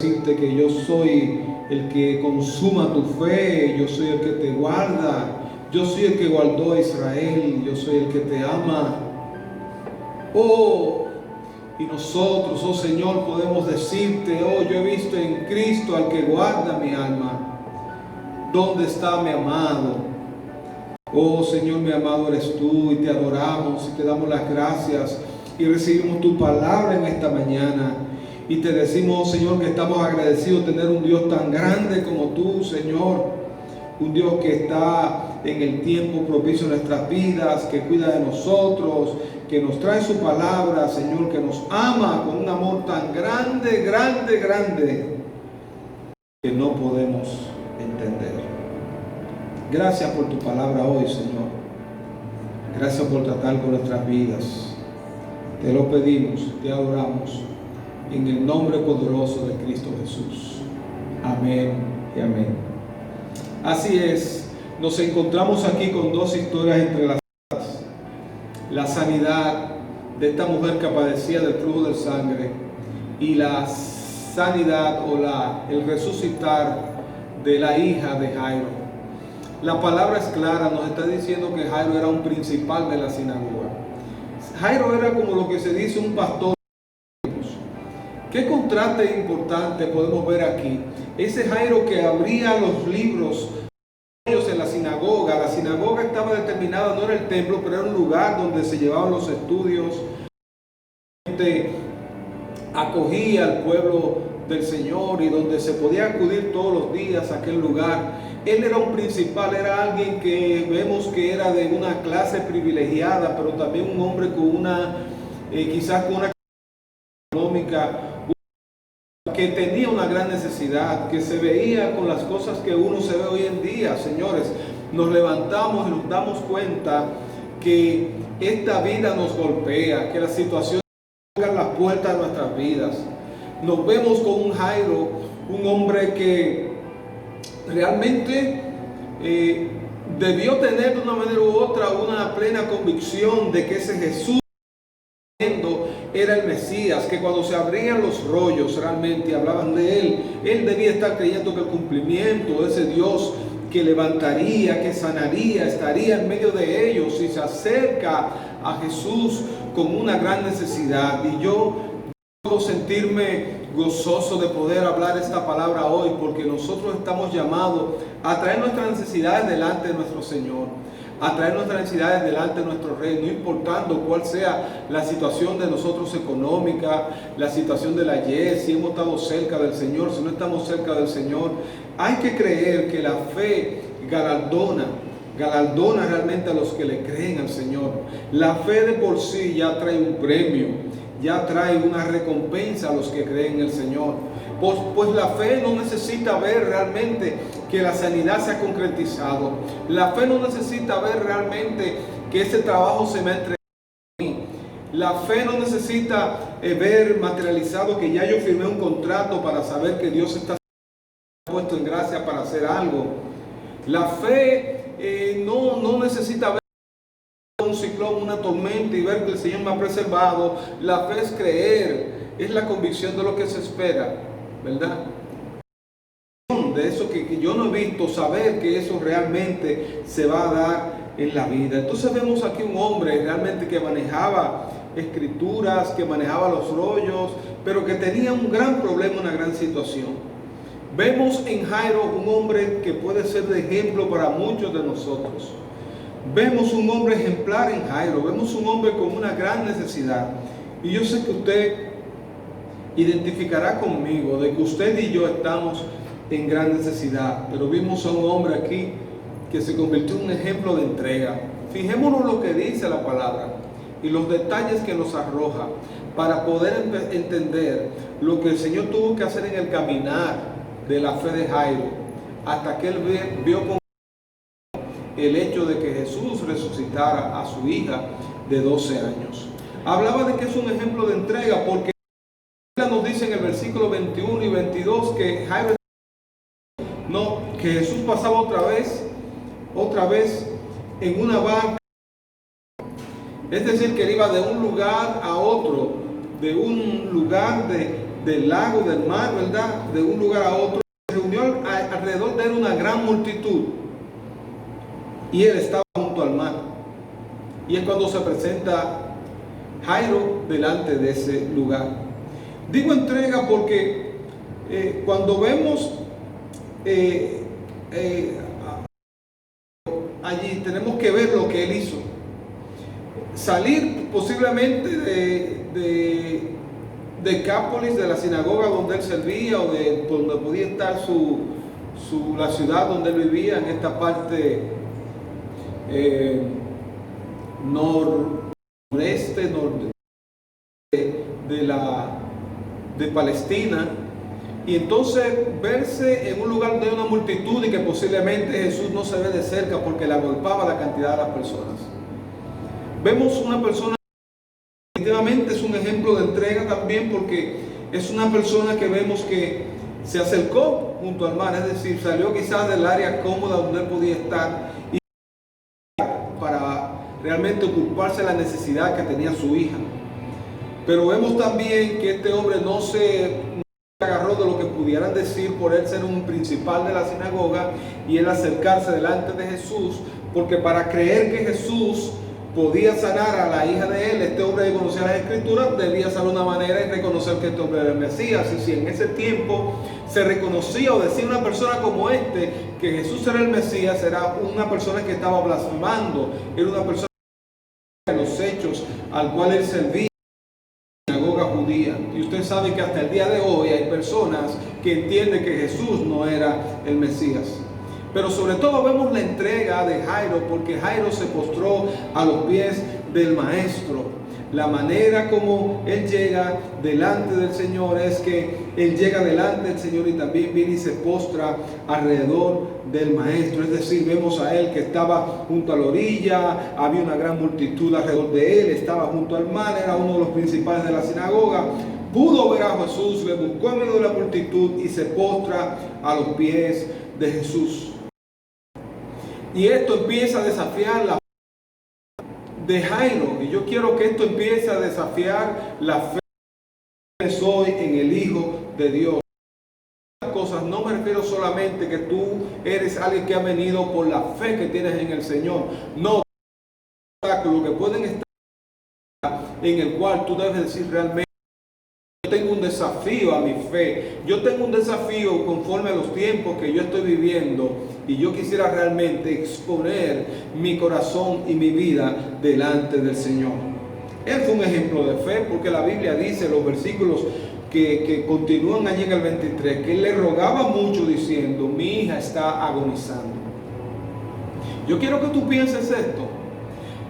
Decirte que yo soy el que consuma tu fe, yo soy el que te guarda, yo soy el que guardó a Israel, yo soy el que te ama. Oh, y nosotros, oh Señor, podemos decirte, oh, yo he visto en Cristo al que guarda mi alma. ¿Dónde está mi amado? Oh Señor, mi amado eres tú, y te adoramos y te damos las gracias y recibimos tu palabra en esta mañana. Y te decimos, Señor, que estamos agradecidos de tener un Dios tan grande como tú, Señor. Un Dios que está en el tiempo propicio en nuestras vidas, que cuida de nosotros, que nos trae su palabra, Señor, que nos ama con un amor tan grande, grande, grande, que no podemos entender. Gracias por tu palabra hoy, Señor. Gracias por tratar con nuestras vidas. Te lo pedimos, te adoramos. En el nombre poderoso de Cristo Jesús. Amén y amén. Así es, nos encontramos aquí con dos historias entrelazadas. La sanidad de esta mujer que padecía del flujo de sangre y la sanidad o el resucitar de la hija de Jairo. La palabra es clara, nos está diciendo que Jairo era un principal de la sinagoga. Jairo era como lo que se dice un pastor. Qué contraste importante podemos ver aquí. Ese Jairo que abría los libros en la sinagoga. La sinagoga estaba determinada, no era el templo, pero era un lugar donde se llevaban los estudios. Acogía al pueblo del Señor y donde se podía acudir todos los días a aquel lugar. Él era un principal, era alguien que vemos que era de una clase privilegiada, pero también un hombre con quizás con una económica, que tenía una gran necesidad, que se veía con las cosas que uno se ve hoy en día. Señores, nos levantamos y nos damos cuenta que esta vida nos golpea, que las situaciones tocan las puertas de nuestras vidas. Nos vemos con un Jairo, un hombre que realmente debió tener de una manera u otra una plena convicción de que ese Jesús era el Mesías, que cuando se abrían los rollos realmente hablaban de él. Él debía estar creyendo que el cumplimiento de ese Dios que levantaría, que sanaría, estaría en medio de ellos, y se acerca a Jesús con una gran necesidad. Y yo puedo sentirme gozoso de poder hablar esta palabra hoy, porque nosotros estamos llamados a traer nuestras necesidades delante de nuestro Señor, a traer nuestras necesidades delante de nuestro Rey, no importando cuál sea la situación de nosotros económica, la situación de la si hemos estado cerca del Señor, si no estamos cerca del Señor. Hay que creer que la fe galardona realmente a los que le creen al Señor. La fe de por sí ya trae un premio, ya trae una recompensa a los que creen en el Señor. Pues la fe no necesita ver realmente que la sanidad se ha concretizado. La fe no necesita ver realmente que ese trabajo se me ha entregado a mí. La fe no necesita ver materializado que ya yo firmé un contrato para saber que Dios está puesto en gracia para hacer algo. La fe no necesita ver un ciclón, una tormenta y ver que el Señor me ha preservado. La fe es creer, es la convicción de lo que se espera, ¿verdad? De eso que yo no he visto, saber que eso realmente se va a dar en la vida. Entonces vemos aquí un hombre realmente que manejaba escrituras, que manejaba los rollos, pero que tenía un gran problema, una gran situación. Vemos en Jairo un hombre que puede ser de ejemplo para muchos de nosotros. Vemos un hombre ejemplar en Jairo, vemos un hombre con una gran necesidad. Y yo sé que usted identificará conmigo de que usted y yo estamos en gran necesidad, pero vimos a un hombre aquí que se convirtió en un ejemplo de entrega. Fijémonos lo que dice la palabra y los detalles que nos arroja para poder entender lo que el Señor tuvo que hacer en el caminar de la fe de Jairo, hasta que él vio con el hecho de que Jesús resucitara a su hija de 12 años. Hablaba de que es un ejemplo de entrega, porque nos dice en el versículo 21 y 22 que Jairo que Jesús pasaba otra vez en una barca, es decir, que él iba de un lugar a otro, de un lugar del lago, del mar, ¿verdad? De un lugar a otro. Se reunió alrededor de él una gran multitud. Y él estaba junto al mar. Y es cuando se presenta Jairo delante de ese lugar. Digo entrega porque cuando vemos allí tenemos que ver lo que él hizo. Salir posiblemente de Decápolis, de la sinagoga donde él servía, o de donde podía estar la ciudad donde él vivía, en esta parte noreste de Palestina, y entonces verse en un lugar de una multitud y que posiblemente Jesús no se ve de cerca porque le agolpaba la cantidad de las personas. Vemos una persona que definitivamente es un ejemplo de entrega también, porque es una persona que vemos que se acercó junto al mar, es decir, salió quizás del área cómoda donde él podía estar y para realmente ocuparse de la necesidad que tenía su hija. Pero vemos también que este hombre no se agarró de lo que pudieran decir por él ser un principal de la sinagoga y él acercarse delante de Jesús, porque para creer que Jesús podía sanar a la hija de él, este hombre que conocía las escrituras debía saber una manera y reconocer que este hombre era el Mesías. Y si en ese tiempo se reconocía o decía una persona como este que Jesús era el Mesías, era una persona que estaba blasfemando, era una persona de los hechos al cual él servía. Y usted sabe que hasta el día de hoy hay personas que entienden que Jesús no era el Mesías. Pero sobre todo vemos la entrega de Jairo, porque Jairo se postró a los pies del Maestro. La manera como él llega delante del Señor es que él llega delante del Señor y también viene y se postra alrededor del Maestro. Es decir, vemos a él que estaba junto a la orilla, había una gran multitud alrededor de él, estaba junto al mar, era uno de los principales de la sinagoga. Pudo ver a Jesús, le buscó en medio de la multitud y se postra a los pies de Jesús. Y esto empieza a desafiar la de Jairo, y yo quiero que esto empiece a desafiar la fe que soy en el Hijo de Dios. Cosas, no me refiero solamente que tú eres alguien que ha venido por la fe que tienes en el Señor, no, lo que pueden estar en el cual tú debes decir realmente: yo tengo un desafío a mi fe, yo tengo un desafío conforme a los tiempos que yo estoy viviendo, y yo quisiera realmente exponer mi corazón y mi vida delante del Señor. Él fue un ejemplo de fe, porque la Biblia dice, los versículos que continúan allí en el 23, que él le rogaba mucho diciendo: mi hija está agonizando. Yo quiero que tú pienses esto.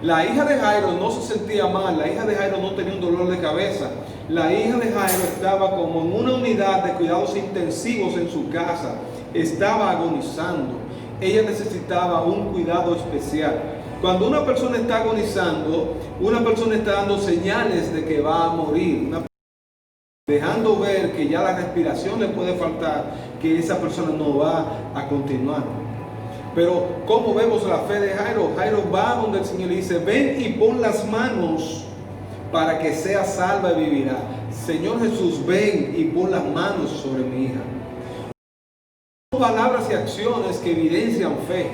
La hija de Jairo no se sentía mal, la hija de Jairo no tenía un dolor de cabeza. La hija de Jairo estaba como en una unidad de cuidados intensivos en su casa, estaba agonizando. Ella necesitaba un cuidado especial. Cuando una persona está agonizando, una persona está dando señales de que va a morir, dejando ver que ya la respiración le puede faltar, que esa persona no va a continuar. Pero ¿cómo vemos la fe de Jairo? Jairo va donde el Señor y dice: ven y pon las manos para que sea salva y vivirá. Señor Jesús, ven y pon las manos sobre mi hija. Son palabras y acciones que evidencian fe.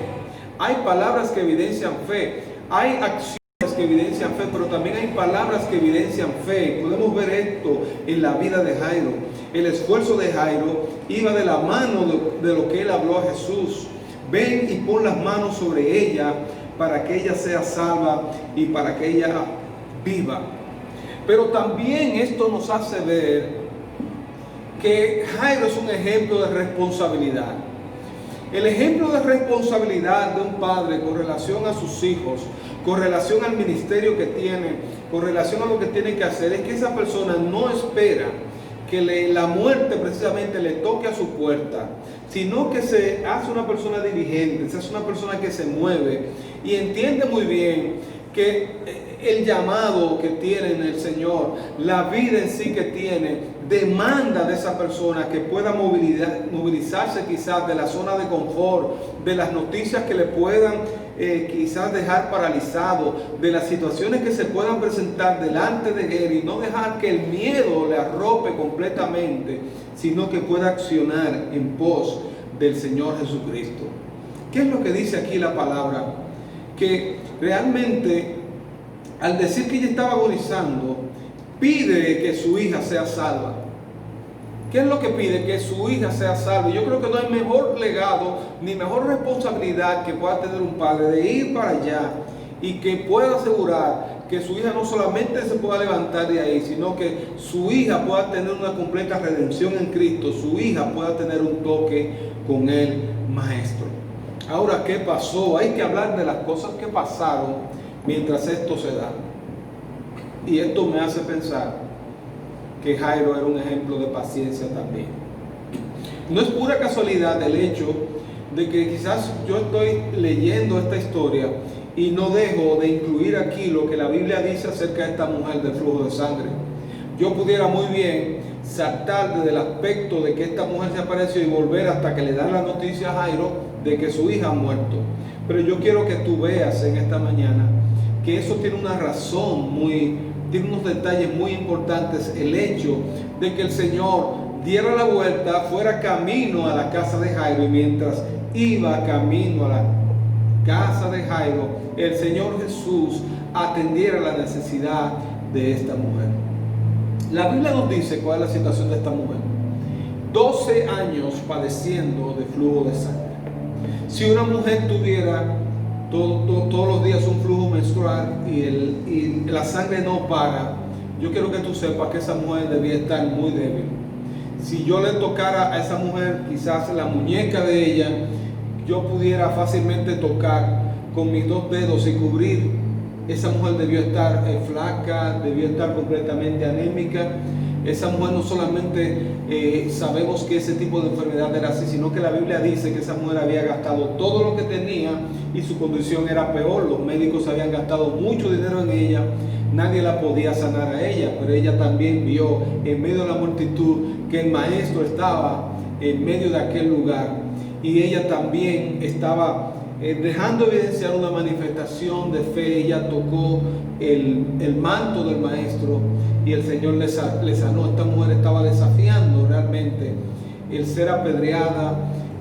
Hay palabras que evidencian fe. Hay acciones que evidencian fe, pero también hay palabras que evidencian fe. Podemos ver esto en la vida de Jairo. El esfuerzo de Jairo iba de la mano de lo que él habló a Jesús. Ven y pon las manos sobre ella para que ella sea salva y para que ella viva. Pero también esto nos hace ver que Jairo es un ejemplo de responsabilidad. El ejemplo de responsabilidad de un padre con relación a sus hijos, con relación al ministerio que tiene, con relación a lo que tiene que hacer, es que esa persona no espera que la muerte precisamente le toque a su puerta, sino que se hace una persona diligente, se hace una persona que se mueve y entiende muy bien que el llamado que tiene en el Señor, la vida en sí que tiene, demanda de esa persona que pueda movilizarse quizás de la zona de confort, de las noticias que le puedan quizás dejar paralizado, de las situaciones que se puedan presentar delante de él, y no dejar que el miedo le arrope completamente, sino que pueda accionar en pos del Señor Jesucristo. ¿Qué es lo que dice aquí la palabra? Que realmente, al decir que ella estaba agonizando, pide que su hija sea salva. ¿Qué es lo que pide? Que su hija sea salva. Yo creo que no hay mejor legado ni mejor responsabilidad que pueda tener un padre de ir para allá y que pueda asegurar que su hija no solamente se pueda levantar de ahí, sino que su hija pueda tener una completa redención en Cristo, su hija pueda tener un toque con el Maestro. Ahora, ¿qué pasó? Hay que hablar de las cosas que pasaron mientras esto se da. Y esto me hace pensar que Jairo era un ejemplo de paciencia también. No es pura casualidad el hecho de que quizás yo estoy leyendo esta historia y no dejo de incluir aquí lo que la Biblia dice acerca de esta mujer del flujo de sangre. Yo pudiera muy bien saltar desde el aspecto de que esta mujer se apareció y volver hasta que le dan la noticia a Jairo de que su hija ha muerto. Pero yo quiero que tú veas en esta mañana que eso tiene una razón tiene unos detalles muy importantes. El hecho de que el Señor diera la vuelta, fuera camino a la casa de Jairo, y mientras iba camino a la casa de Jairo, el Señor Jesús atendiera la necesidad de esta mujer. La Biblia nos dice cuál es la situación de esta mujer. 12 años padeciendo de flujo de sangre. Si una mujer tuviera todos los días un flujo menstrual y la sangre no para, yo quiero que tú sepas que esa mujer debía estar muy débil. Si yo le tocara a esa mujer quizás la muñeca de ella, yo pudiera fácilmente tocar con mis 2 dedos y cubrir. Esa mujer debió estar flaca, debió estar completamente anémica. Esa mujer no solamente sabemos que ese tipo de enfermedad era así, sino que la Biblia dice que esa mujer había gastado todo lo que tenía y su condición era peor. Los médicos habían gastado mucho dinero en ella, nadie la podía sanar a ella, pero ella también vio en medio de la multitud que el Maestro estaba en medio de aquel lugar, y ella también estaba dejando evidenciar una manifestación de fe. Ella tocó el manto del Maestro y el Señor le sanó. Esta mujer estaba desafiando realmente el ser apedreada,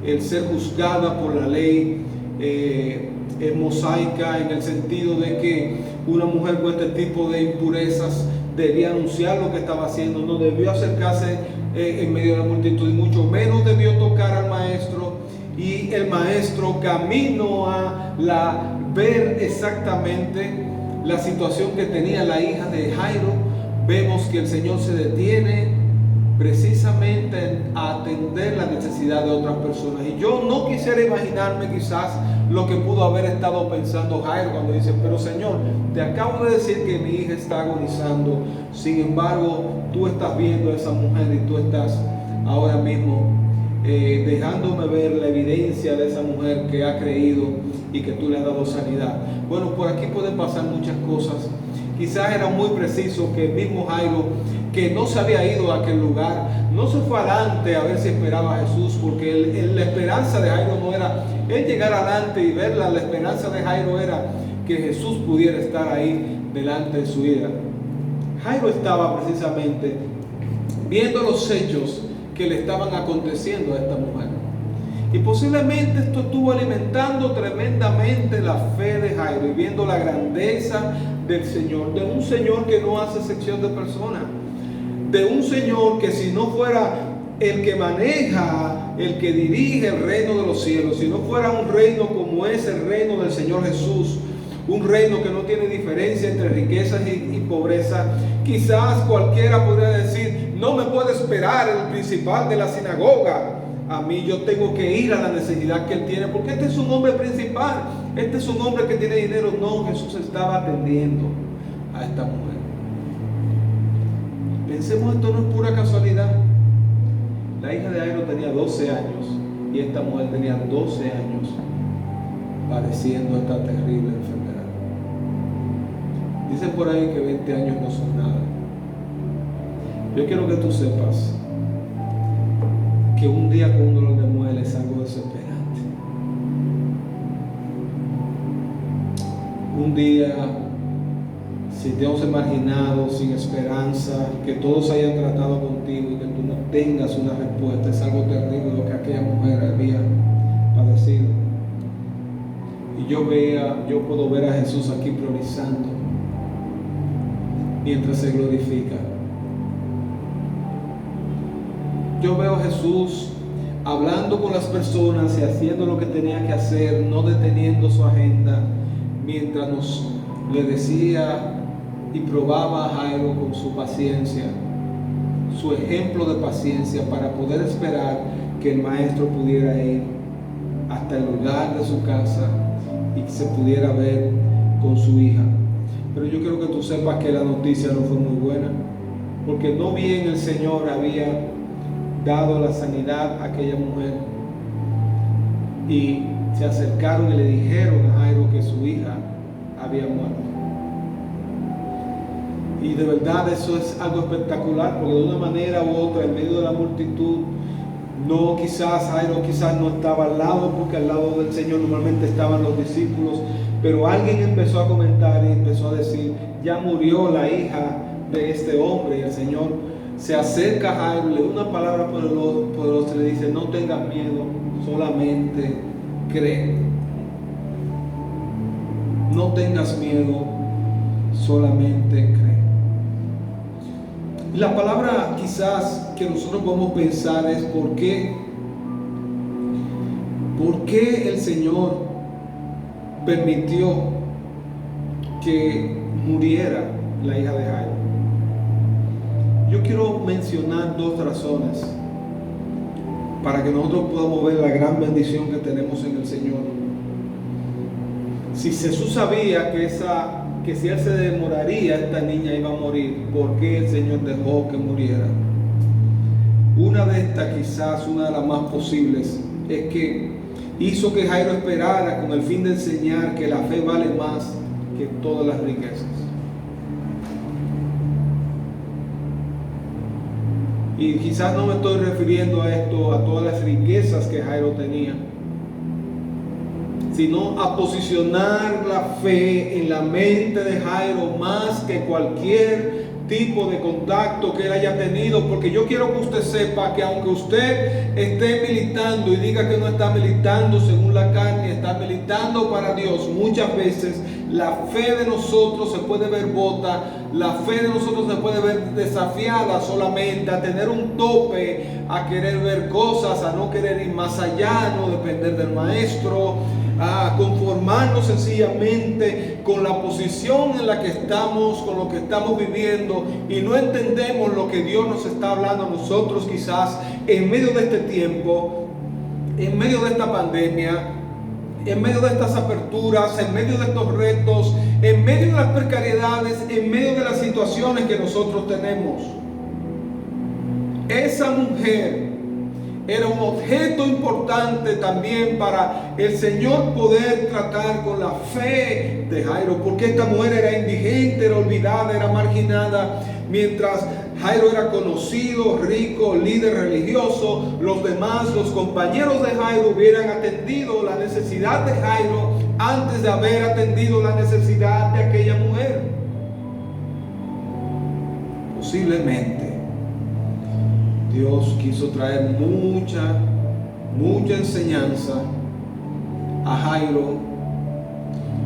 el ser juzgada por la ley mosaica, en el sentido de que una mujer con este tipo de impurezas debía anunciar lo que estaba haciendo, no debió acercarse en medio de la multitud, y mucho menos debió tocar al Maestro. Y el Maestro, camino a ver exactamente la situación que tenía la hija de Jairo, vemos que el Señor se detiene precisamente a atender la necesidad de otras personas. Y yo no quisiera imaginarme quizás lo que pudo haber estado pensando Jairo cuando dice: pero Señor, te acabo de decir que mi hija está agonizando, sin embargo tú estás viendo a esa mujer y tú estás ahora mismo dejándome ver la evidencia de esa mujer que ha creído y que tú le has dado sanidad. Bueno, por aquí pueden pasar muchas cosas. Quizás era muy preciso que el mismo Jairo, que no se había ido a aquel lugar, no se fue adelante a ver si esperaba a Jesús, porque la esperanza de Jairo no era él llegar adelante y verla. La esperanza de Jairo era que Jesús pudiera estar ahí delante de su hija. Jairo estaba precisamente viendo los hechos que le estaban aconteciendo a esta mujer, y posiblemente esto estuvo alimentando tremendamente la fe de Jairo, y viendo la grandeza del Señor, de un Señor que no hace excepción de personas, de un Señor que, si no fuera el que maneja, el que dirige el reino de los cielos, si no fuera un reino como es el reino del Señor Jesús, un reino que no tiene diferencia entre riquezas y pobreza, quizás cualquiera podría decir: no me puede esperar el principal de la sinagoga a mí, yo tengo que ir a la necesidad que él tiene, porque este es un hombre principal, este es un hombre que tiene dinero. No, Jesús estaba atendiendo a esta mujer. Pensemos, esto no es pura casualidad. La hija de Jairo tenía 12 años y esta mujer tenía 12 años padeciendo esta terrible enfermedad. Dicen por ahí que 20 años no son nada. Yo quiero que tú sepas que un día con un dolor de muela es algo desesperante. Un día sintiéndose marginado, sin esperanza, que todos hayan tratado contigo y que tú no tengas una respuesta, es algo terrible lo que aquella mujer había padecido. Y yo puedo ver a Jesús aquí priorizando mientras se glorifica. Yo veo a Jesús hablando con las personas y haciendo lo que tenía que hacer, no deteniendo su agenda, mientras le decía y probaba a Jairo con su paciencia, su ejemplo de paciencia para poder esperar que el maestro pudiera ir hasta el lugar de su casa y se pudiera ver con su hija. Pero yo quiero que tú sepas que la noticia no fue muy buena, porque no bien el Señor había dado la sanidad a aquella mujer y se acercaron y le dijeron a Jairo que su hija había muerto. Y de verdad eso es algo espectacular, porque de una manera u otra, en medio de la multitud, Jairo quizás no estaba al lado, porque al lado del Señor normalmente estaban los discípulos, pero alguien empezó a comentar y empezó a decir, ya murió la hija de este hombre. Y el Señor se acerca a Jairo, le da una palabra poderosa y le dice, no tengas miedo, solamente cree. No tengas miedo, solamente cree. La palabra quizás que nosotros podemos pensar es ¿por qué el Señor permitió que muriera la hija de Jairo? Yo quiero mencionar dos razones para que nosotros podamos ver la gran bendición que tenemos en el Señor. Si Jesús sabía que si Él se demoraría, esta niña iba a morir, ¿por qué el Señor dejó que muriera? Una de estas, quizás una de las más posibles, es que hizo que Jairo esperara con el fin de enseñar que la fe vale más que todas las riquezas. Y quizás no me estoy refiriendo a esto, a todas las riquezas que Jairo tenía, sino a posicionar la fe en la mente de Jairo más que cualquier tipo de contacto que él haya tenido, porque yo quiero que usted sepa que aunque usted esté militando y diga que no está militando según la carne, está militando para Dios, muchas veces la fe de nosotros se puede ver rota, la fe de nosotros se puede ver desafiada solamente a tener un tope, a querer ver cosas, a no querer ir más allá, a no depender del maestro, a conformarnos sencillamente con la posición en la que estamos, con lo que estamos viviendo, y no entendemos lo que Dios nos está hablando a nosotros quizás en medio de este tiempo, en medio de esta pandemia, en medio de estas aperturas, en medio de estos retos, en medio de las precariedades, en medio de las situaciones que nosotros tenemos. Esa mujer era un objeto importante también para el Señor poder tratar con la fe de Jairo, porque esta mujer era indigente, era olvidada, era marginada, mientras Jairo era conocido, rico, líder religioso. Los demás, los compañeros de Jairo, hubieran atendido la necesidad de Jairo antes de haber atendido la necesidad de aquella mujer. Posiblemente Dios quiso traer mucha enseñanza a Jairo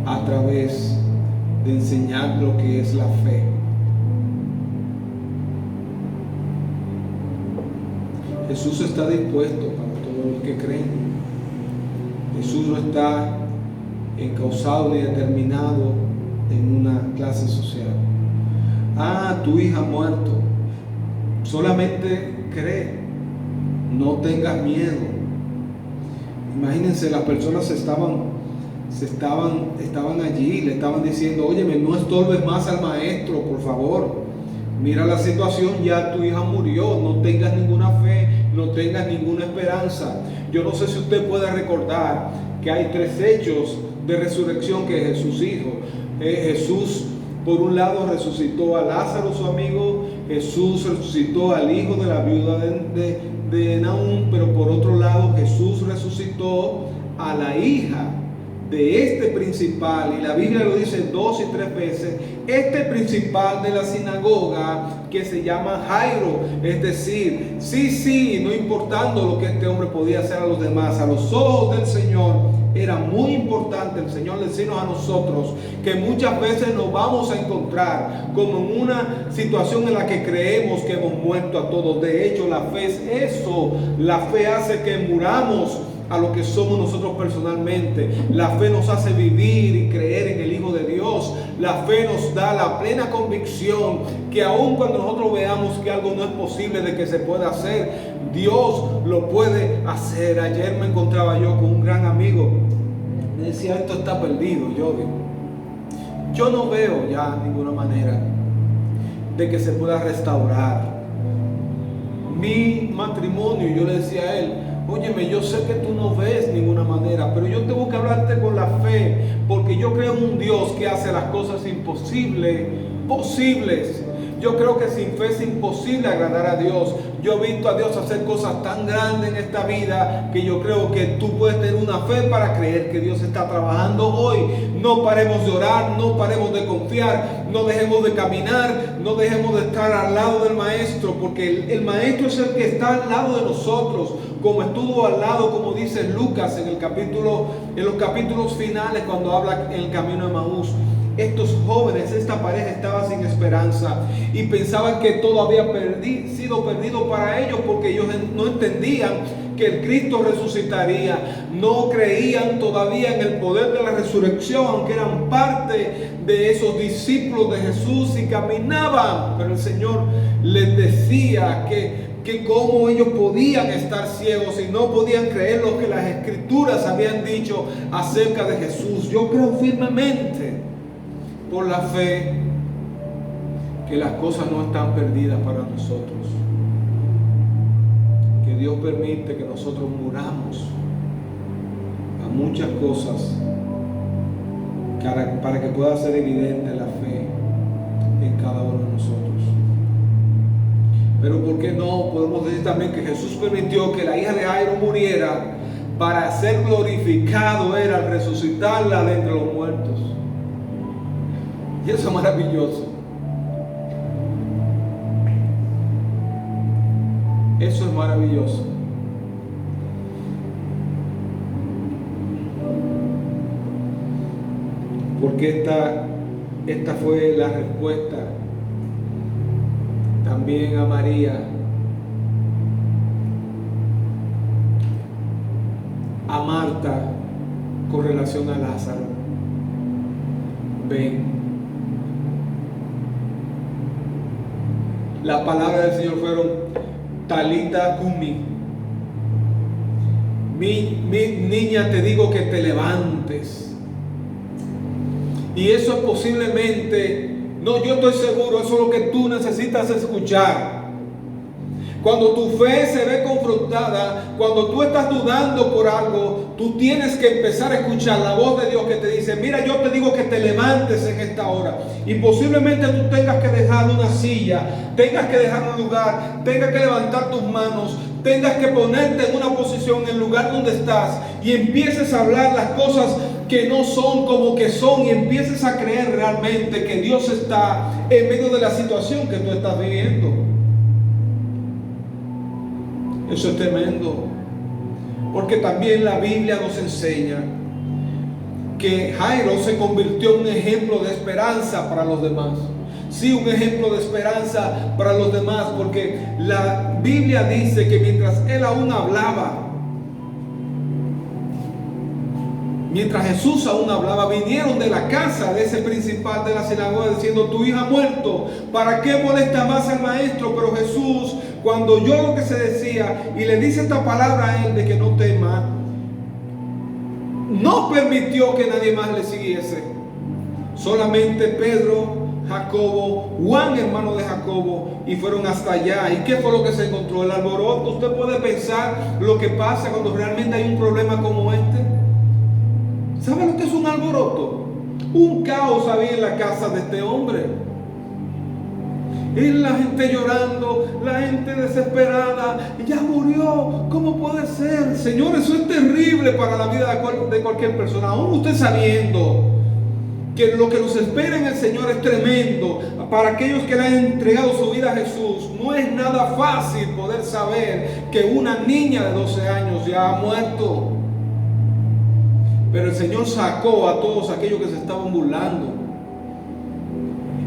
a través de enseñar lo que es la fe. Jesús está dispuesto para todos los que creen. Jesús no está encausado ni determinado en una clase social. Tu hija ha muerto. Solamente cree, no tengas miedo. Imagínense, las personas estaban allí, le estaban diciendo, óyeme, no estorbes más al maestro, por favor. Mira la situación, ya tu hija murió, no tengas ninguna fe, no tengas ninguna esperanza. Yo no sé si usted puede recordar que hay 3 hechos de resurrección que Jesús dijo. Jesús Por un lado resucitó a Lázaro, su amigo. Jesús resucitó al hijo de la viuda de Naúm, pero por otro lado Jesús resucitó a la hija de este principal, y la Biblia lo dice 2 y 3 veces, este principal de la sinagoga, que se llama Jairo. Es decir, sí, no importando lo que este hombre podía hacer a los demás, a los ojos del Señor era muy importante el Señor decirnos a nosotros que muchas veces nos vamos a encontrar como en una situación en la que creemos que hemos muerto a todos. De hecho, la fe es eso. La fe hace que muramos a lo que somos nosotros personalmente. La fe nos hace vivir y creer en el Hijo de Dios. La fe nos da la plena convicción que aun cuando nosotros veamos que algo no es posible de que se pueda hacer, Dios lo puede hacer. Ayer me encontraba yo con un gran amigo. Me decía, esto está perdido. Yo no veo ya ninguna manera de que se pueda restaurar mi matrimonio. Yo le decía a él, óyeme, yo sé que tú no ves ninguna manera, pero yo tengo que hablarte con la fe, porque yo creo en un Dios que hace las cosas imposibles, posibles. Yo creo que sin fe es imposible agradar a Dios. Yo he visto a Dios hacer cosas tan grandes en esta vida que yo creo que tú puedes tener una fe para creer que Dios está trabajando hoy. No paremos de orar, no paremos de confiar, no dejemos de caminar, no dejemos de estar al lado del Maestro, porque el Maestro es el que está al lado de nosotros, como estuvo al lado, como dice Lucas en los capítulos finales, cuando habla en el camino de Emaús. Estos jóvenes, esta pareja estaba sin esperanza y pensaban que todo había sido perdido para ellos, porque ellos no entendían que el Cristo resucitaría. No creían todavía en el poder de la resurrección, aunque eran parte de esos discípulos de Jesús y caminaban. Pero el Señor les decía que cómo ellos podían estar ciegos y no podían creer lo que las Escrituras habían dicho acerca de Jesús. Yo creo firmemente, por la fe, que las cosas no están perdidas para nosotros, que Dios permite que nosotros muramos a muchas cosas para que pueda ser evidente la fe en cada uno de nosotros. Pero ¿por qué no podemos decir también que Jesús permitió que la hija de Jairo muriera para ser glorificado él al resucitarla de entre los muertos? Y eso es maravilloso. Eso es maravilloso. Porque esta fue la respuesta también a María, a Marta, con relación a Lázaro. Ven. La palabra del Señor fueron Talita Cumi. Mi niña, te digo que te levantes. Y eso es posiblemente, no, yo estoy seguro, eso es lo que tú necesitas escuchar. Cuando tu fe se ve confrontada, cuando tú estás dudando por algo, tú tienes que empezar a escuchar la voz de Dios que te dice, mira, yo te digo que te levantes en esta hora. Y posiblemente tú tengas que dejar una silla, tengas que dejar un lugar, tengas que levantar tus manos, tengas que ponerte en una posición en el lugar donde estás y empieces a hablar las cosas que no son como que son, y empieces a creer realmente que Dios está en medio de la situación que tú estás viviendo. Eso es tremendo, porque también la Biblia nos enseña que Jairo se convirtió en un ejemplo de esperanza para los demás. Sí, un ejemplo de esperanza para los demás, porque la Biblia dice que mientras él aún hablaba, mientras Jesús aún hablaba, vinieron de la casa de ese principal de la sinagoga diciendo, tu hija ha muerto, ¿para qué molesta más al maestro? Pero Jesús, cuando oyó lo que se decía y le dice esta palabra a él de que no tema, no permitió que nadie más le siguiese. Solamente Pedro, Jacobo, Juan, hermano de Jacobo, y fueron hasta allá. ¿Y qué fue lo que se encontró? El alboroto. Usted puede pensar lo que pasa cuando realmente hay un problema como este. ¿Sabe lo que es un alboroto? Un caos había en la casa de este hombre. Y la gente llorando, la gente desesperada, ya murió, ¿cómo puede ser? Señor, eso es terrible para la vida de cualquier persona. Aún usted sabiendo que lo que nos espera en el Señor es tremendo, para aquellos que le han entregado su vida a Jesús, no es nada fácil poder saber que una niña de 12 años ya ha muerto. Pero el Señor sacó a todos aquellos que se estaban burlando.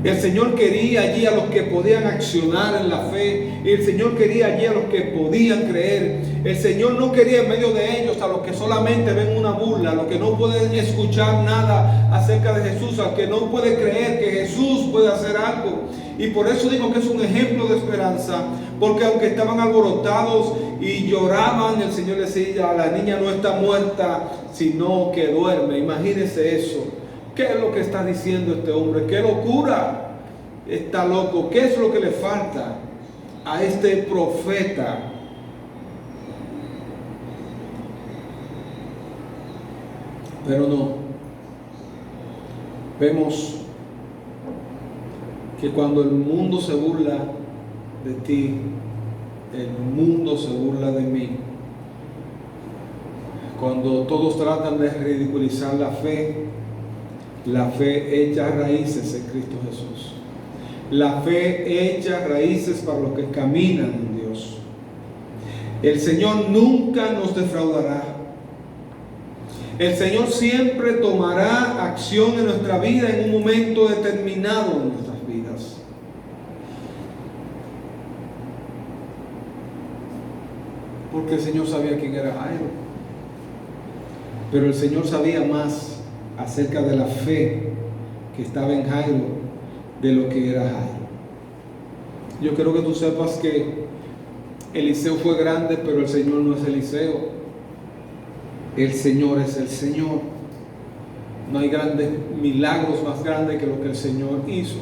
El Señor quería allí a los que podían accionar en la fe. El Señor quería allí a los que podían creer. El Señor no quería en medio de ellos a los que solamente ven una burla, a los que no pueden escuchar nada acerca de Jesús, a los que no pueden creer que Jesús puede hacer algo. Y por eso digo que es un ejemplo de esperanza, porque aunque estaban alborotados y lloraban, el Señor les decía: la niña no está muerta, sino que duerme. Imagínense eso. ¿Qué es lo que está diciendo este hombre? ¡Qué locura! Está loco. ¿Qué es lo que le falta a este profeta? Pero no. Vemos que cuando el mundo se burla de ti, el mundo se burla de mí. Cuando todos tratan de ridiculizar la fe echa raíces en Cristo Jesús. La fe echa raíces para los que caminan en Dios. El Señor nunca nos defraudará. El Señor siempre tomará acción en nuestra vida en un momento determinado de nuestras vidas. Porque el Señor sabía quién era Jairo. Pero el Señor sabía más acerca de la fe que estaba en Jairo de lo que era Jairo. Yo quiero que tú sepas que Eliseo fue grande, pero el Señor no es Eliseo. El Señor es el Señor. No hay grandes milagros más grandes que lo que el Señor hizo.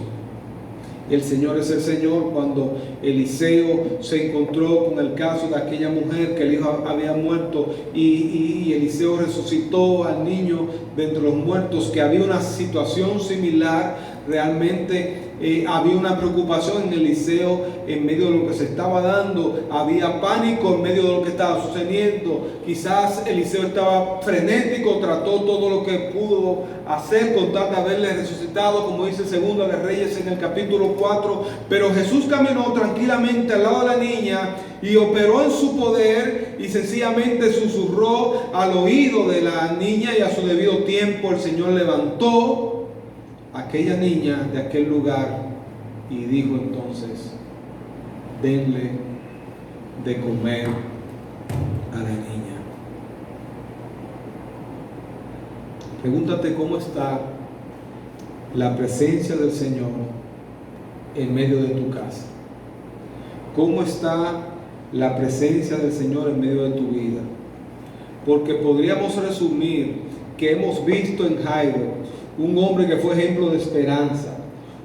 El Señor es el Señor. Cuando Eliseo se encontró con el caso de aquella mujer que el hijo había muerto y Eliseo resucitó al niño de entre los muertos, que había una situación similar, realmente había una preocupación en Eliseo en medio de lo que se estaba dando, había pánico en medio de lo que estaba sucediendo. Quizás Eliseo estaba frenético, trató todo lo que pudo hacer con tal de haberle resucitado, como dice Segunda de Reyes en el capítulo 4, pero Jesús caminó tranquilamente al lado de la niña y operó en su poder y sencillamente susurró al oído de la niña, y a su debido tiempo el Señor levantó a aquella niña de aquel lugar y dijo entonces: denle de comer a la niña. Pregúntate cómo está la presencia del Señor en medio de tu casa. ¿Cómo está la presencia del Señor en medio de tu vida? Porque podríamos resumir que hemos visto en Jairo un hombre que fue ejemplo de esperanza,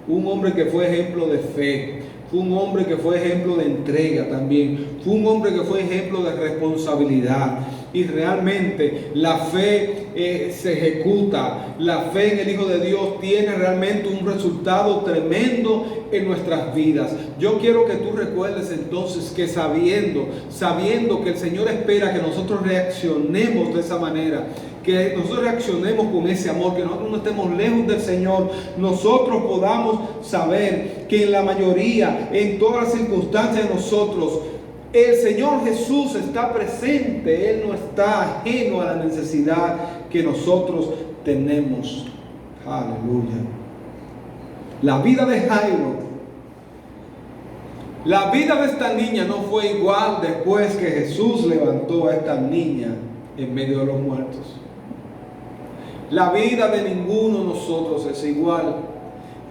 un hombre que fue ejemplo de fe, fue un hombre que fue ejemplo de entrega también, fue un hombre que fue ejemplo de responsabilidad. Y realmente la fe se ejecuta, la fe en el Hijo de Dios tiene realmente un resultado tremendo en nuestras vidas. Yo quiero que tú recuerdes entonces que sabiendo que el Señor espera que nosotros reaccionemos de esa manera, que nosotros reaccionemos con ese amor, que nosotros no estemos lejos del Señor, nosotros podamos saber que en la mayoría, en todas las circunstancias de nosotros, el Señor Jesús está presente. Él no está ajeno a la necesidad que nosotros tenemos. Aleluya. La vida de Jairo, la vida de esta niña no fue igual después que Jesús levantó a esta niña en medio de los muertos. La vida de ninguno de nosotros es igual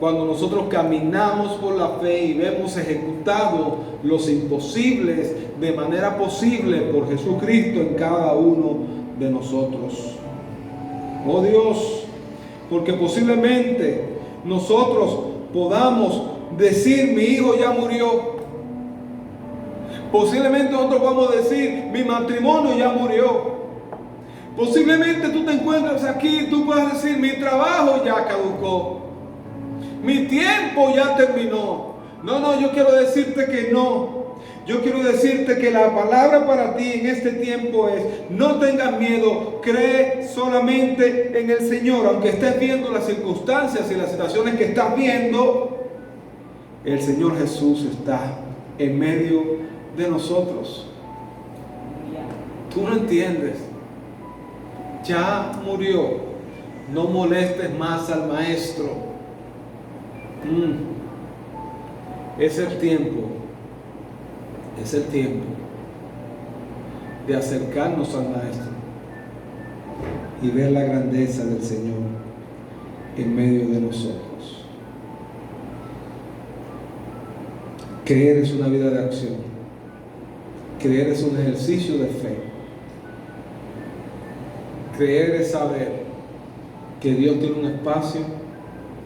cuando nosotros caminamos por la fe y vemos ejecutado los imposibles de manera posible por Jesucristo en cada uno de nosotros. Oh Dios, porque posiblemente nosotros podamos decir: mi hijo ya murió. Posiblemente nosotros podamos decir: mi matrimonio ya murió. Posiblemente tú te encuentras aquí, tú puedas decir, mi trabajo ya caducó, mi tiempo ya terminó. No, yo quiero decirte que no. Yo quiero decirte que la palabra para ti en este tiempo es: no tengas miedo, cree solamente en el Señor. Aunque estés viendo las circunstancias y las situaciones que estás viendo, el Señor Jesús está en medio de nosotros. Tú no entiendes. Ya murió. No molestes más al Maestro. Es el tiempo de acercarnos al Maestro y ver la grandeza del Señor en medio de nosotros. Creer es una vida de acción. Creer es un ejercicio de fe. Creer es saber que Dios tiene un espacio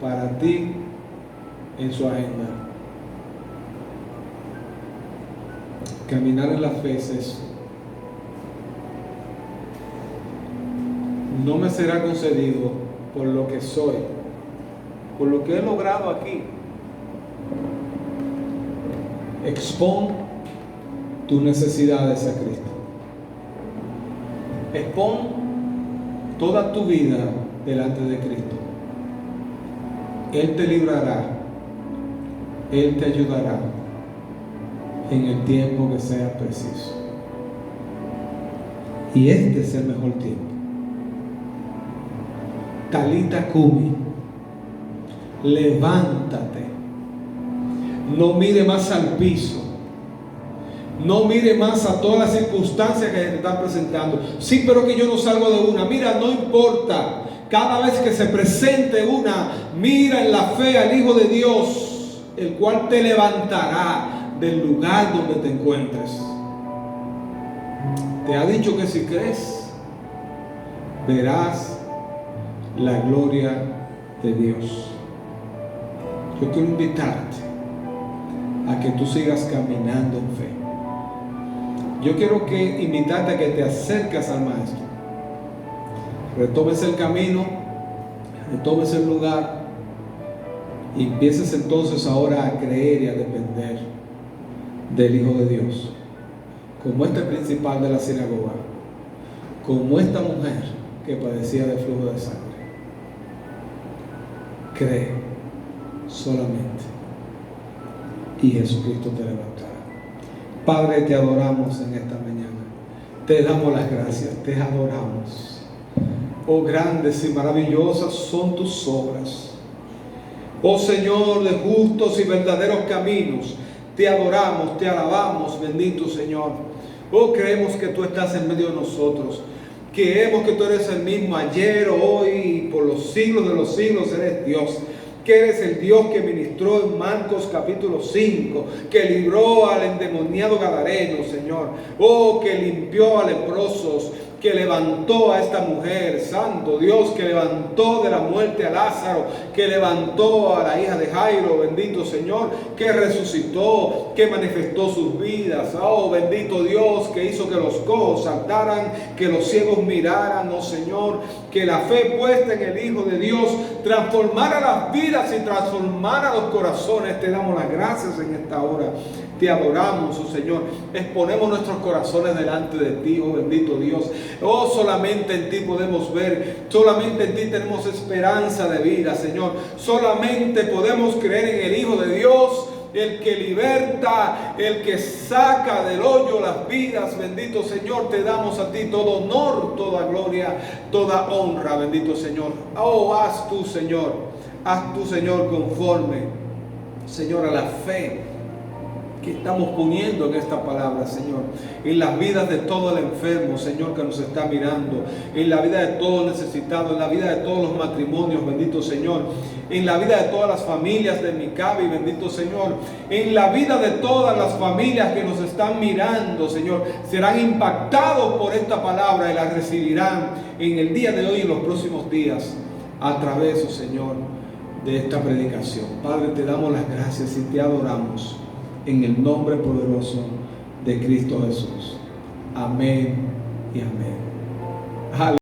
para ti en su agenda. Caminar en la fe es eso. No me será concedido por lo que soy, por lo que he logrado aquí. Expon tus necesidades a Cristo. Expon toda tu vida delante de Cristo. Él te librará, Él te ayudará en el tiempo que sea preciso. Y este es el mejor tiempo. Talita Kumi, levántate. No mire más al piso. No mire más a todas las circunstancias que te están presentando. Sí, pero que yo no salgo de una. Mira, no importa. Cada vez que se presente una, mira en la fe al Hijo de Dios, el cual te levantará del lugar donde te encuentres. Te ha dicho que si crees, verás la gloria de Dios. Yo quiero invitarte a que tú sigas caminando en fe. Yo quiero invitarte a que te acerques al Maestro. Retomes el camino, retomes el lugar y empieces entonces ahora a creer y a depender del Hijo de Dios. Como este principal de la sinagoga, como esta mujer que padecía de flujo de sangre. Cree solamente y Jesucristo te levantará. Padre, te adoramos en esta mañana. Te damos las gracias, te adoramos. Oh, grandes y maravillosas son tus obras. Oh Señor de justos y verdaderos caminos, te adoramos, te alabamos, bendito Señor. Oh, creemos que tú estás en medio de nosotros. Creemos que tú eres el mismo ayer, hoy y por los siglos de los siglos eres Dios. Que eres el Dios que ministró en Marcos capítulo 5, que libró al endemoniado gadareno, Señor. Oh, que limpió a leprosos, que levantó a esta mujer, santo Dios, que levantó de la muerte a Lázaro, que levantó a la hija de Jairo, bendito Señor, que resucitó, que manifestó sus vidas. Oh, bendito Dios, que hizo que los cojos saltaran, que los ciegos miraran, oh Señor, que la fe puesta en el Hijo de Dios transformara las vidas y transformara los corazones. Te damos las gracias en esta hora. Te adoramos, oh Señor. Exponemos nuestros corazones delante de ti, oh bendito Dios. Oh, solamente en ti podemos ver. Solamente en ti tenemos esperanza de vida, Señor. Solamente podemos creer en el Hijo de Dios, el que liberta, el que saca del hoyo las vidas. Bendito Señor, te damos a ti todo honor, toda gloria, toda honra, bendito Señor. Oh, haz tú, Señor, conforme, Señor, a la fe que estamos poniendo en esta palabra, Señor, en las vidas de todo el enfermo, Señor, que nos está mirando, en la vida de todo necesitado, en la vida de todos los matrimonios, bendito Señor, en la vida de todas las familias de Micabi, bendito Señor, en la vida de todas las familias que nos están mirando, Señor, serán impactados por esta palabra y la recibirán en el día de hoy y en los próximos días a través, oh Señor, de esta predicación. Padre, te damos las gracias y te adoramos en el nombre poderoso de Cristo Jesús. Amén y amén. Aleluya.